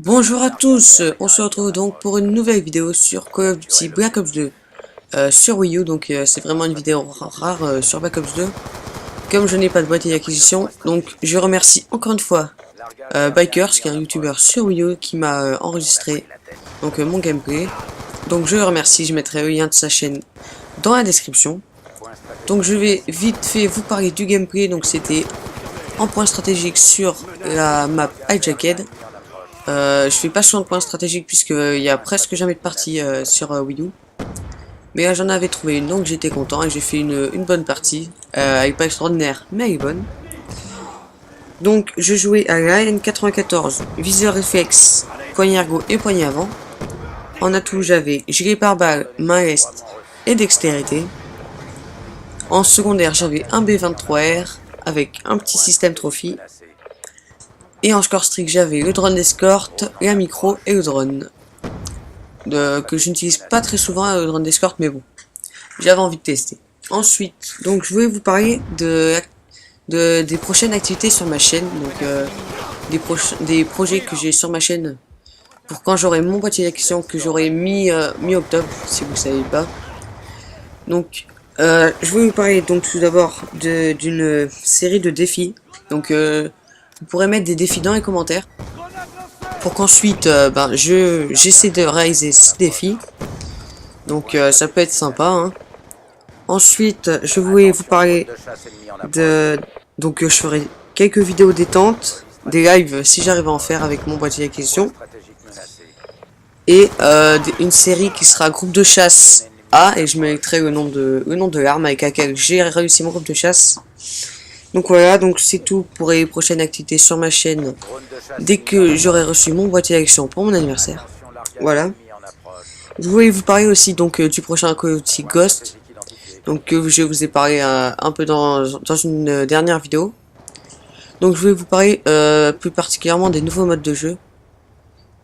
Bonjour à tous, on se retrouve donc pour une nouvelle vidéo sur Call of Duty Black Ops 2 sur Wii U. Donc c'est vraiment une vidéo rare sur Black Ops 2. Comme je n'ai pas de boîtier d'acquisition, donc je remercie encore une fois Bikers, qui est un youtubeur sur Wii U, qui m'a enregistré donc mon gameplay. Donc je le remercie, je mettrai le lien de sa chaîne dans la description. Donc je vais vite fait vous parler du gameplay. Donc c'était en point stratégique sur la map Hijacked. Je fais pas souvent de points stratégiques puisque il y a presque jamais de partie sur Wii U. Mais là j'en avais trouvé une, donc j'étais content et j'ai fait une bonne partie. Elle est pas extraordinaire, mais elle est bonne. Donc je jouais à la AN94, viseur réflexe, poignée ergo et poignée avant. En atout j'avais gilet pare-balles, main est et dextérité. En secondaire j'avais un B23R avec un petit système trophy. Et en score strict, j'avais le drone d'escorte, la micro et le drone. Que je n'utilise pas très souvent, le drone d'escorte, mais bon. J'avais envie de tester. Ensuite, donc je voulais vous parler des prochaines activités sur ma chaîne. Donc des projets que j'ai sur ma chaîne pour quand j'aurai mon boîtier d'acquisition que j'aurai mi-octobre, si vous ne savez pas. Donc je voulais vous parler donc tout d'abord d'une série de défis. Donc vous pourrez mettre des défis dans les commentaires pour qu'ensuite j'essaie de réaliser ces défis. Donc ça peut être sympa, hein. Ensuite je voulais vous parler donc je ferai quelques vidéos détente, des lives si j'arrive à en faire avec mon boîtier d'acquisition, et une série qui sera groupe de chasse A, et je mettrai le nom de l'arme avec laquelle j'ai réussi mon groupe de chasse. Donc voilà, donc c'est tout pour les prochaines activités sur ma chaîne dès que j'aurai reçu mon boîtier d'acquisition pour mon anniversaire. Voilà. Je voulais vous parler aussi donc du prochain Call of Duty Ghost. Donc je vous ai parlé un peu dans une dernière vidéo. Donc je voulais vous parler plus particulièrement des nouveaux modes de jeu.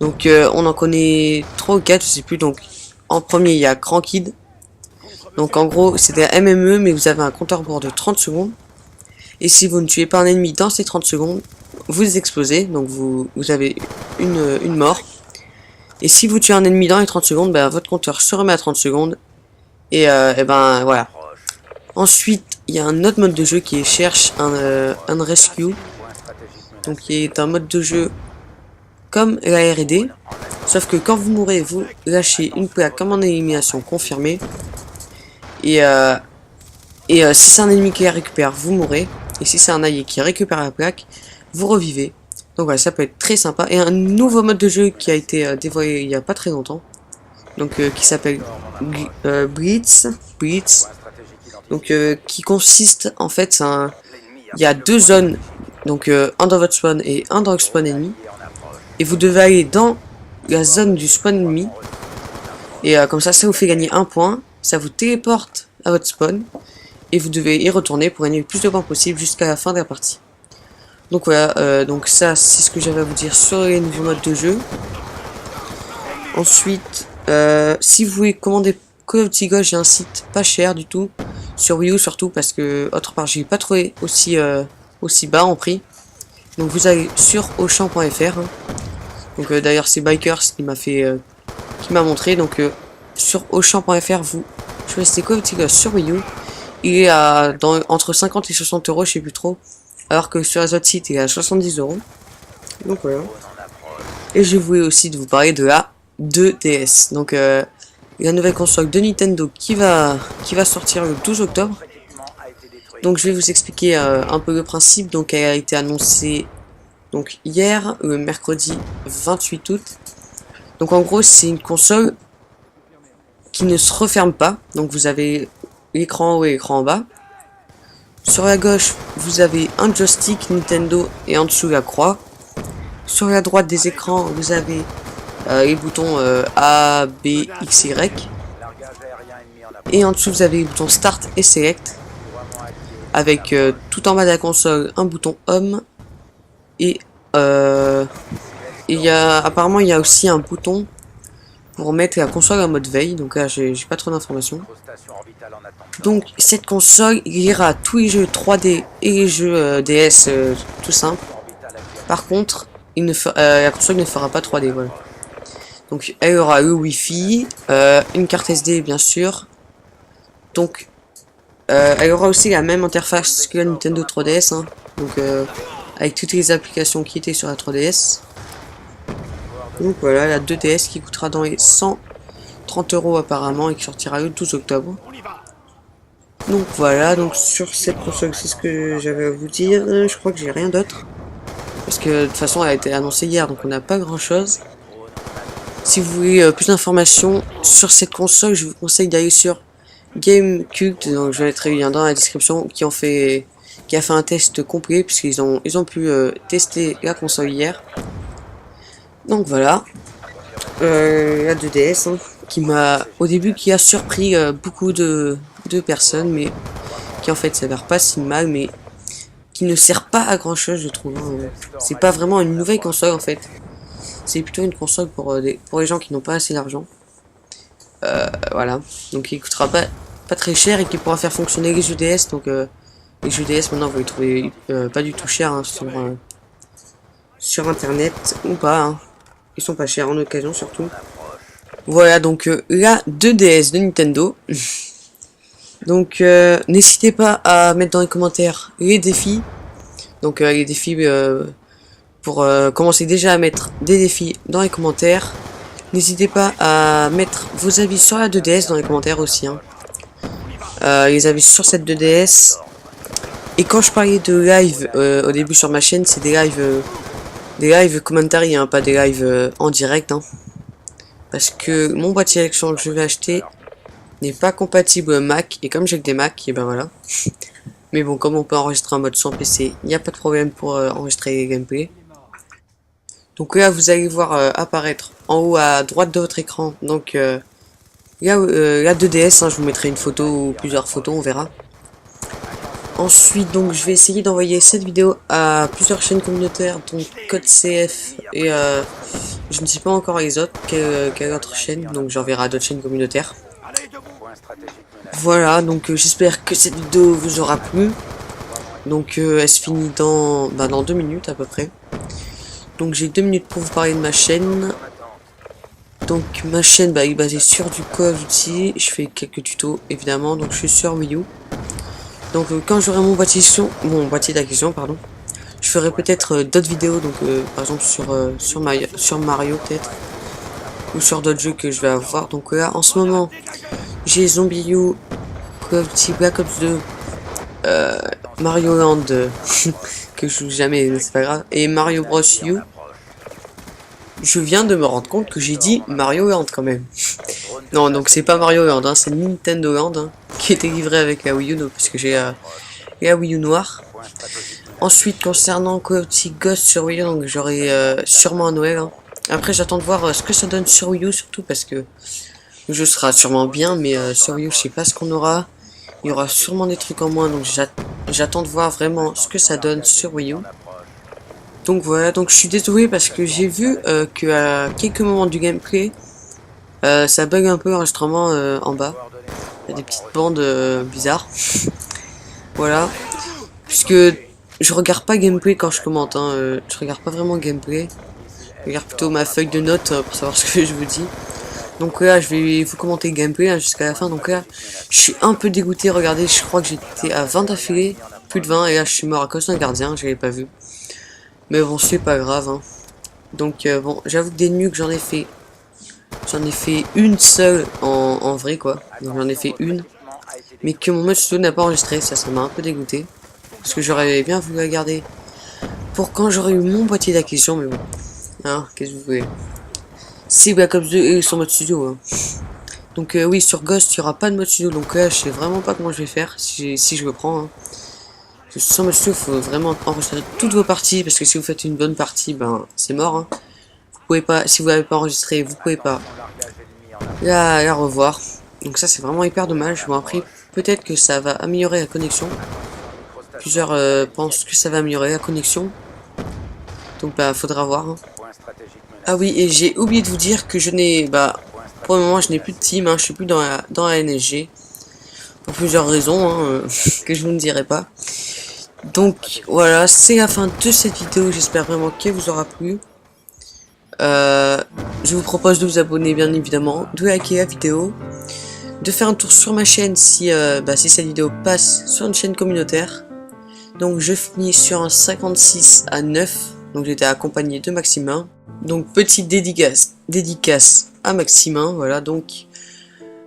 Donc on en connaît 3 ou 4, je sais plus. Donc en premier il y a Cranked. Donc en gros c'est des MME, mais vous avez un compteur à bord de 30 secondes. Et si vous ne tuez pas un ennemi dans ces 30 secondes, vous explosez, donc vous avez une mort. Et si vous tuez un ennemi dans les 30 secondes, votre compteur se remet à 30 secondes. Et voilà. Ensuite, il y a un autre mode de jeu qui est Cherche un Rescue. Donc qui est un mode de jeu comme la R&D. Sauf que quand vous mourrez, vous lâchez une plaque comme en élimination confirmée. Et si c'est un ennemi qui la récupère, vous mourrez. Et si c'est un allié qui récupère la plaque, vous revivez. Donc voilà, ça peut être très sympa. Et un nouveau mode de jeu qui a été dévoilé il n'y a pas très longtemps. Donc qui s'appelle Blitz. Donc qui consiste en fait, il y a 2 zones. Donc un dans votre spawn et un dans le spawn ennemi. Et vous devez aller dans la zone du spawn ennemi. Et comme ça vous fait gagner 1 point. Ça vous téléporte à votre spawn. Et vous devez y retourner pour gagner le plus de points possible jusqu'à la fin de la partie. Donc voilà, donc ça c'est ce que j'avais à vous dire sur les nouveaux modes de jeu. Ensuite, si vous voulez commander Call of Duty Ghost, j'ai un site pas cher du tout, sur Wii U surtout, parce que autre part j'ai pas trouvé aussi bas en prix. Donc vous allez sur Auchan.fr, hein. Donc d'ailleurs c'est Bikers qui m'a montré. Donc sur Auchan.fr vous choisissez Call of Duty Ghost sur Wii U. Il est entre 50 et 60 euros, je sais plus trop. Alors que sur les autres sites, il est à 70 euros. Donc voilà. Et je voulais aussi vous parler de la 2DS. Donc la nouvelle console de Nintendo qui va sortir le 12 octobre. Donc je vais vous expliquer un peu le principe. Donc elle a été annoncée donc hier, le mercredi 28 août. Donc en gros, c'est une console qui ne se referme pas. Donc vous avez l'écran en haut et l'écran en bas. Sur la gauche, vous avez un joystick Nintendo et en dessous la croix. Sur la droite des écrans, vous avez les boutons A, B, X, Y. Et en dessous, vous avez les boutons Start et Select. Avec tout en bas de la console un bouton Home. Et apparemment, il y a aussi un bouton pour mettre la console en mode veille. Donc là, j'ai pas trop d'informations. Donc cette console ira à tous les jeux 3D et les jeux DS tout simple. Par contre, la console ne fera pas 3D, voilà. Donc elle aura le Wi-Fi, une carte SD bien sûr. Donc elle aura aussi la même interface que la Nintendo 3DS, hein. Donc avec toutes les applications qui étaient sur la 3DS. Donc voilà, la 2DS qui coûtera dans les 130 € apparemment et qui sortira le 12 octobre. Donc voilà, donc sur cette console, c'est ce que j'avais à vous dire. Je crois que j'ai rien d'autre. Parce que de toute façon, elle a été annoncée hier, donc on n'a pas grand chose. Si vous voulez plus d'informations sur cette console, je vous conseille d'aller sur Gamecult, donc je vais mettre le lien dans la description, qui a fait un test complet, puisqu'ils ont pu tester la console hier. Donc voilà, la 2DS, hein, au début qui a surpris beaucoup de personnes, mais qui en fait s'avère pas si mal, mais qui ne sert pas à grand chose, je trouve. Hein. C'est pas vraiment une nouvelle console en fait. C'est plutôt une console pour les gens qui n'ont pas assez d'argent. Voilà, donc il coûtera pas très cher et qui pourra faire fonctionner les jeux DS. Donc les jeux DS maintenant vous les trouvez pas du tout chers, hein, sur internet ou pas. Hein. Ils sont pas chers en occasion surtout. Voilà donc la 2DS de Nintendo. Donc n'hésitez pas à mettre dans les commentaires les défis. Donc les défis pour commencer déjà à mettre des défis dans les commentaires. N'hésitez pas à mettre vos avis sur la 2DS dans les commentaires aussi. Hein. Les avis sur cette 2DS. Et quand je parlais de live au début sur ma chaîne, c'est des lives commentary, hein, pas des lives en direct. Hein. Parce que mon boîtier élection que je vais acheter n'est pas compatible Mac. Et comme j'ai que des Mac, et ben voilà. Mais bon, comme on peut enregistrer en mode sans PC, il n'y a pas de problème pour enregistrer les gameplays. Donc là, vous allez voir apparaître en haut à droite de votre écran. Donc la 2DS, hein, je vous mettrai une photo ou plusieurs photos, on verra. Ensuite, donc je vais essayer d'envoyer cette vidéo à plusieurs chaînes communautaires, donc Code CF et je ne sais pas encore les autres, quelle autre chaîne, donc j'enverrai à d'autres chaînes communautaires. Voilà, donc j'espère que cette vidéo vous aura plu. Donc elle se finit dans 2 minutes à peu près. Donc j'ai 2 minutes pour vous parler de ma chaîne. Donc ma chaîne est basée sur du Call of Duty. Je fais quelques tutos évidemment, donc je suis sur Wii U. Donc quand j'aurai mon boîtier d'acquisition, pardon, je ferai peut-être d'autres vidéos, donc par exemple sur Mario peut-être, ou sur d'autres jeux que je vais avoir. Donc là en ce moment j'ai ZombiU, Call of Duty Black Ops 2, Mario Land que je joue jamais, mais c'est pas grave, et Mario Bros U. Je viens de me rendre compte que j'ai dit Mario Land quand même. Non, donc c'est pas Mario Land, hein, c'est Nintendo Land, hein, qui était livré avec la Wii U, parce que j'ai la Wii U noire. Ensuite, concernant Call of Duty Ghost sur Wii U, donc j'aurai sûrement un Noël. Hein. Après, j'attends de voir ce que ça donne sur Wii U, surtout parce que le jeu sera sûrement bien, mais sur Wii U, je sais pas ce qu'on aura. Il y aura sûrement des trucs en moins, donc j'attends de voir vraiment ce que ça donne sur Wii U. Donc voilà, donc je suis désolé parce que j'ai vu que à quelques moments du gameplay, ça bug un peu l'enregistrement en bas. Il y a des petites bandes bizarres. Voilà. Puisque je regarde pas gameplay quand je commente, hein, je regarde pas vraiment gameplay. Je regarde plutôt ma feuille de notes pour savoir ce que je vous dis. Donc là, je vais vous commenter le gameplay hein, jusqu'à la fin. Donc là, je suis un peu dégoûté. Regardez, je crois que j'étais à 20 d'affilée, plus de 20, et là je suis mort à cause d'un gardien, je l'avais pas vu. Mais bon, c'est pas grave. Hein. Donc bon, j'avoue que des nuques, j'en ai fait une seule en vrai quoi. Donc j'en ai fait une. Mais que mon mode studio n'a pas enregistré, ça m'a un peu dégoûté. Parce que j'aurais bien voulu la garder pour quand j'aurais eu mon boîtier d'acquisition, mais bon. Hein, qu'est-ce que vous voulez. C'est Black Ops 2 et son mode studio. Hein. Donc oui, sur Ghost, il n'y aura pas de mode studio. Donc là, je sais vraiment pas comment je vais faire si je le prends. Hein. Sur mode studio, il faut vraiment enregistrer toutes vos parties. Parce que si vous faites une bonne partie, ben c'est mort. Hein. Vous pouvez pas, si vous n'avez pas enregistré, vous pouvez pas la revoir. Donc ça, c'est vraiment hyper dommage. Bon, après, peut-être que ça va améliorer la connexion. Plusieurs pensent que ça va améliorer la connexion. Donc bah faudra voir. Hein. Ah oui, et j'ai oublié de vous dire que je n'ai pour le moment je n'ai plus de team, hein, je suis plus dans la NSG. Pour plusieurs raisons, hein, que je vous ne dirai pas. Donc voilà, c'est la fin de cette vidéo, j'espère vraiment qu'elle vous aura plu. Je vous propose de vous abonner bien évidemment, de liker la vidéo, de faire un tour sur ma chaîne si, si cette vidéo passe sur une chaîne communautaire. Donc je finis sur un 56 à 9, donc j'étais accompagné de Maximin. Donc petite dédicace à Maximin, voilà donc.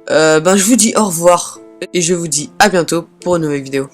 Je vous dis au revoir et je vous dis à bientôt pour une nouvelle vidéo.